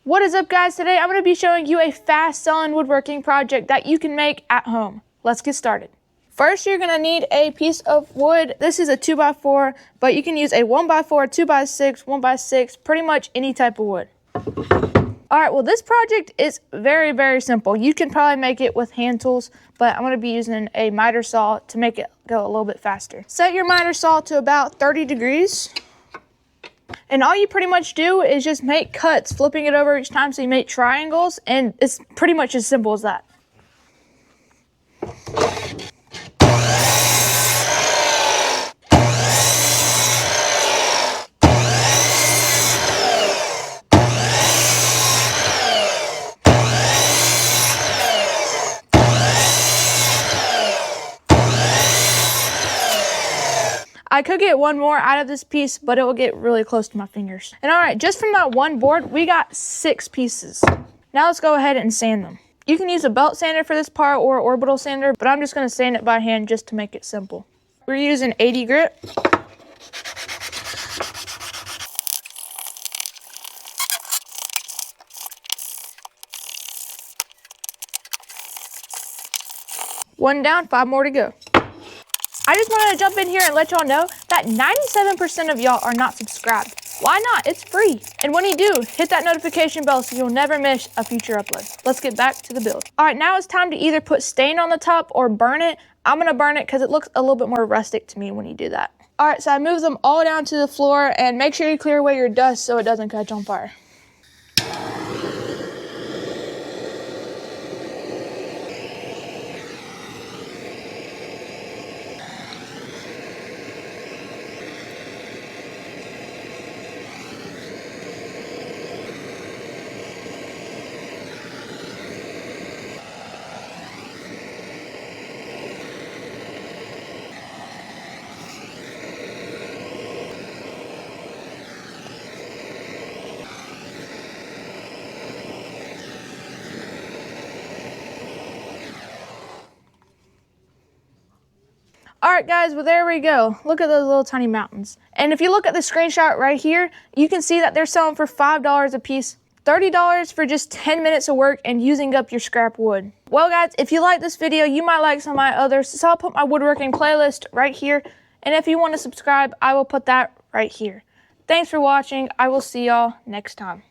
What is up, guys? Today I'm going to be showing you a fast selling woodworking project that you can make at home. Let's get started. First, you're going to need a piece of wood. This is a 2x4, but you can use a 1x4, 2x6, 1x6, pretty much any type of wood. All right, well, this project is very, very simple. You can probably make it with hand tools, but I'm going to be using a miter saw to make it go a little bit faster. Set your miter saw to about 30 degrees. And all you pretty much do is just make cuts, flipping it over each time so you make triangles, and it's pretty much as simple as that. I could get one more out of this piece, but it will get really close to my fingers. And all right, just from that one board, we got 6 pieces. Now let's go ahead and sand them. You can use a belt sander for this part or orbital sander, but I'm just gonna sand it by hand just to make it simple. We're using 80 grit. One down, 5 more to go. I just wanted to jump in here and let y'all know that 97% of y'all are not subscribed. Why not? It's free. And when you do, hit that notification bell so you'll never miss a future upload. Let's get back to the build. All right, now it's time to either put stain on the top or burn it. I'm gonna burn it because it looks a little bit more rustic to me when you do that. All right, so I moved them all down to the floor, and make sure you clear away your dust so it doesn't catch on fire. All right, guys, well, there we go. Look at those little tiny mountains. And if you look at the screenshot right here, you can see that they're selling for $5 a piece, $30 for just 10 minutes of work and using up your scrap wood. Well, guys, if you like this video, you might like some of my others, so I'll put my woodworking playlist right here. And if you want to subscribe, I will put that right here. Thanks for watching. I will see y'all next time.